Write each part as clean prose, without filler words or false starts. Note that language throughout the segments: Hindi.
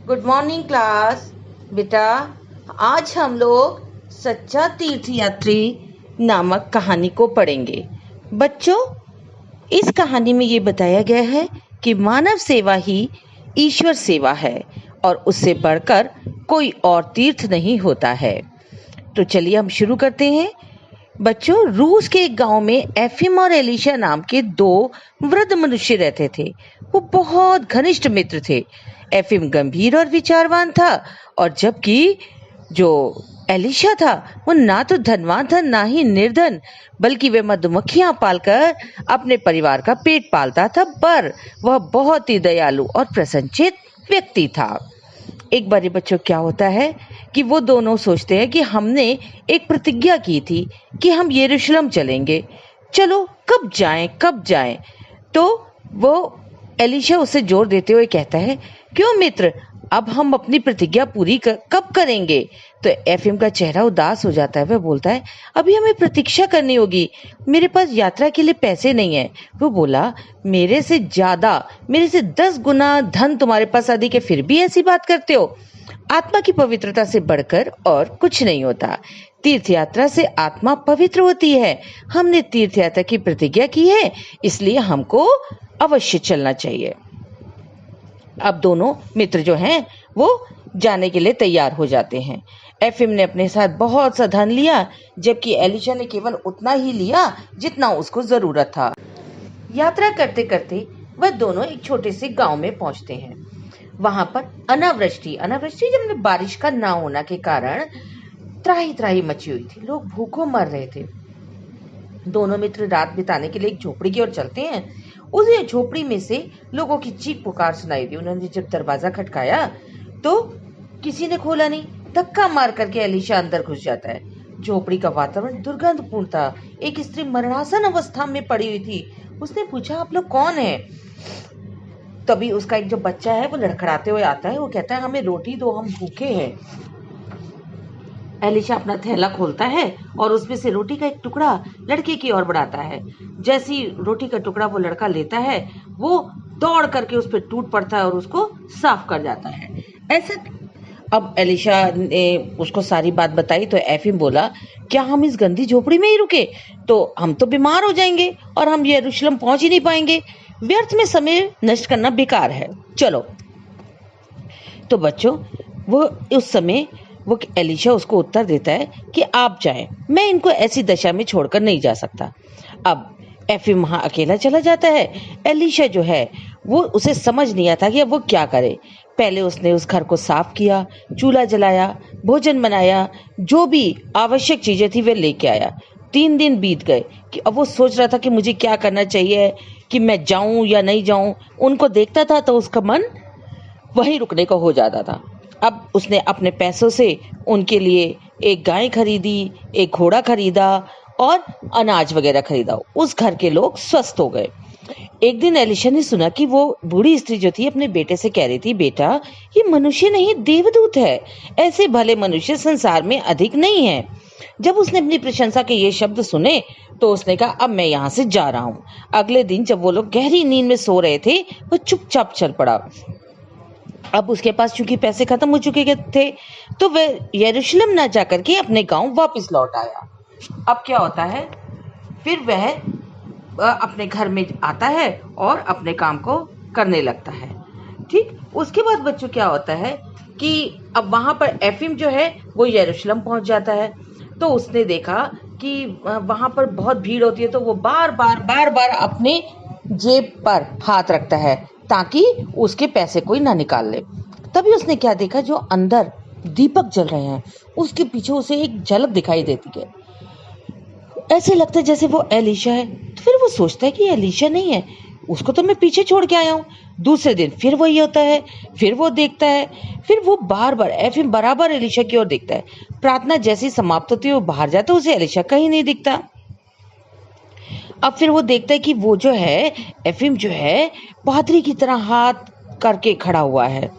Good morning class. बेटा, आज हम लोग सच्चा तीर्थयात्री नामक कहानी को पढ़ेंगे। बच्चों, इस कहानी में ये बताया गया है कि मानव सेवा ही ईश्वर सेवा है और उससे बढ़कर कोई और तीर्थ नहीं होता है। तो चलिए हम शुरू करते हैं। बच्चों, रूस के एक गांव में एफिम और एलिशा नाम के दो वृद्ध मनुष्य रहते थे। वो बहुत घनिष्ठ मित्र थे। एफिम गंभीर और विचारवान था और जबकि जो एलिशा था वो ना तो धनवान था ना ही निर्धन, बल्कि वे मधुमक्खियां पालकर अपने परिवार का पेट पालता था, पर वह बहुत ही दयालु और प्रसन्नचित्त व्यक्ति था। एक बारी बच्चों क्या होता है कि वो दोनों सोचते हैं कि हमने एक प्रतिज्ञा की थी कि हम यरूशलेम चलेंगे, चलो कब जाएं। तो वो एलिशा उसे जोर देते हुए कहता है, क्यों मित्र, अब हम अपनी प्रतिज्ञा पूरी कब करेंगे? तो एफएम का चेहरा उदास हो जाता है। वह बोलता है, अभी हमें प्रतीक्षा करनी होगी, मेरे पास यात्रा के लिए पैसे नहीं है। वो बोला, मेरे से 10 गुना धन तुम्हारे पास अधिक है, फिर भी ऐसी बात करते हो। आत्मा की पवित्रता से बढ़कर और कुछ नहीं होता। तीर्थ यात्रा से आत्मा पवित्र होती है। हमने तीर्थ यात्रा की प्रतिज्ञा की है, इसलिए हमको अवश्य चलना चाहिए। अब दोनों मित्र जो हैं वो जाने के लिए तैयार हो जाते हैं। एफिम ने अपने साथ बहुत सा धन लिया, जबकि एलिशा ने केवल उतना ही लिया जितना उसको जरूरत था। यात्रा करते करते वह दोनों एक छोटे से गांव में पहुंचते हैं। वहां पर अनावृष्टि जब बारिश का ना होना के कारण त्राही त्राही मची हुई थी। लोग भूखों मर रहे थे। दोनों मित्र रात बिताने के लिए एक झोपड़ी की ओर चलते हैं। उस झोपड़ी में से लोगों की चीख पुकार सुनाई दी। उन्होंने जब दरवाजा खटकाया तो किसी ने खोला नहीं। धक्का मार करके एलिशा अंदर घुस जाता है। झोपड़ी का वातावरण दुर्गंधपूर्ण था। एक स्त्री मरणासन अवस्था में पड़ी हुई थी। उसने पूछा, आप लोग कौन हैं? तभी उसका एक जो बच्चा है वो लड़खड़ाते हुए आता है। वो कहता है, हमें रोटी दो, हम भूखे हैं। एलिशा अपना थैला खोलता है और उसमें से रोटी का एक टुकड़ा लड़के की ओर बढ़ाता है। जैसी रोटी का टुकड़ा वो लड़का लेता है, वो दौड़ करके उस पर टूट पड़ता है और उसको साफ कर जाता है। ऐसा अब एलिशा ने उसको सारी बात बताई तो एफिम बोला, क्या हम इस गंदी झोपड़ी में ही रुके तो हम तो बीमार हो जाएंगे और हम यरूशलेम पहुंच ही नहीं पाएंगे। व्यर्थ में समय नष्ट करना बेकार है, चलो। तो बच्चों, वो उस समय वो एलिशा उसको उत्तर देता है कि आप जाएं, मैं इनको ऐसी दशा में छोड़कर नहीं जा सकता। अब एफिम वहां अकेला चला जाता है। एलिशा जो है वो उसे समझ नहीं आता कि अब वो क्या करे। पहले उसने उस घर को साफ किया, चूल्हा जलाया, भोजन बनाया, जो भी आवश्यक चीजें थी वे लेके आया। 3 दिन बीत गए कि अब वो सोच रहा था कि मुझे क्या करना चाहिए, कि मैं जाऊं या नहीं जाऊं। उनको देखता था तो उसका मन वहीं रुकने को हो जाता था। अब उसने अपने पैसों से उनके लिए एक गाय खरीदी, एक घोड़ा खरीदा और अनाज वगैरह खरीदा। उस घर के लोग स्वस्थ हो गए। एक दिन एलिशा ने सुना कि वो बूढ़ी स्त्री जो थी अपने बेटे से कह रही थी, बेटा, ये मनुष्य नहीं देवदूत है। ऐसे भले मनुष्य संसार में अधिक नहीं है। जब उसने अपनी प्रशंसा के ये शब्द सुने तो उसने कहा, अब मैं यहाँ से जा रहा हूँ। अगले दिन जब वो लोग गहरी नींद में सो रहे थे, वो चुपचाप चल पड़ा। अब उसके पास चूंकि पैसे खत्म हो चुके थे तो वह यरूशलेम ना जाकर के अपने गांव वापस लौट आया। अब क्या होता है, फिर वह अपने घर में आता है और अपने काम को करने लगता है। ठीक, उसके बाद बच्चों क्या होता है कि अब वहां पर एफिम जो है वो यरूशलेम पहुंच जाता है। तो उसने देखा कि वहां पर बहुत भीड़ होती है, तो वो बार बार अपने जेब पर हाथ रखता है ताकि उसके पैसे कोई ना निकाल ले। तभी उसने क्या देखा, जो अंदर दीपक जल रहे हैं उसके पीछे उसे एक झलक दिखाई देती है। ऐसे लगता है जैसे वो एलिशा है। तो फिर वो सोचता है कि एलिशा नहीं है, उसको तो मैं पीछे छोड़ के आया हूँ। दूसरे दिन फिर वही होता है, फिर वो देखता है, फिर वो बार एफिम बराबर एलिशा की ओर देखता है। प्रार्थना जैसी समाप्त होती है, वो बाहर जाता है, उसे एलिशा कहीं नहीं दिखता। अब फिर वो देखता है कि वो जो है एफिम जो है पादरी की तरह हाथ करके खड़ा हुआ है।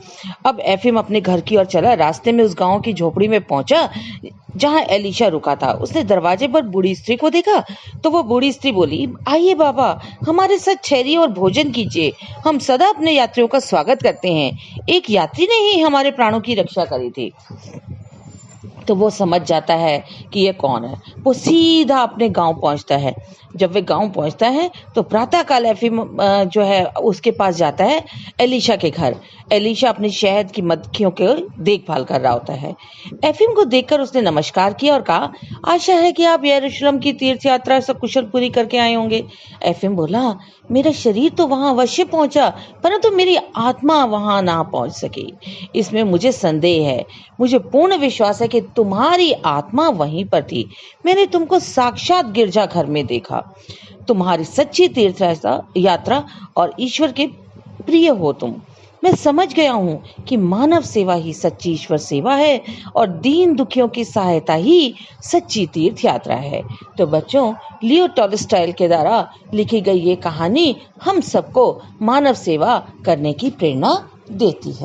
अब एफिम अपने घर की ओर चला। रास्ते में उस गांव की झोपड़ी में पहुंचा जहां एलिशा रुका था। उसने दरवाजे पर बूढ़ी स्त्री को देखा तो वो बूढ़ी स्त्री बोली, आइए बाबा, हमारे साथ ठहरिए और भोजन कीजिए। हम सदा अपने यात्रियों का स्वागत करते हैं। एक यात्री ने ही हमारे प्राणों की रक्षा करी थी। तो वो समझ जाता है कि ये कौन है। वो सीधा अपने गांव पहुंचता है। जब वे गांव पहुंचता है तो प्रातःकाल एफिम जो है उसके पास जाता है, एलिशा के घर। एलिशा अपनी शहद की मक्खियों की देखभाल कर रहा होता है। एफिम को देखकर उसने नमस्कार किया और कहा, आशा है कि आप यरूशलेम की तीर्थ यात्रा सकुशल पूरी करके आए होंगे। एफिम बोला, मेरा शरीर तो वहां अवश्य पहुंचा, परंतु मेरी आत्मा वहां ना पहुंच सकी। इसमें मुझे संदेह है। मुझे पूर्ण विश्वास है कि तुम्हारी आत्मा वहीं पर थी। मैंने तुमको साक्षात गिरजा घर में देखा। तुम्हारी सच्ची तीर्थ यात्रा और ईश्वर के प्रिय हो तुम। मैं समझ गया हूं कि मानव सेवा ही सच्ची ईश्वर सेवा है और दीन दुखियों की सहायता ही सच्ची तीर्थ यात्रा है। तो बच्चों, लियो टॉलस्टॉय के द्वारा लिखी गई ये कहानी हम सबको मानव सेवा करने की प्रेरणा देती है।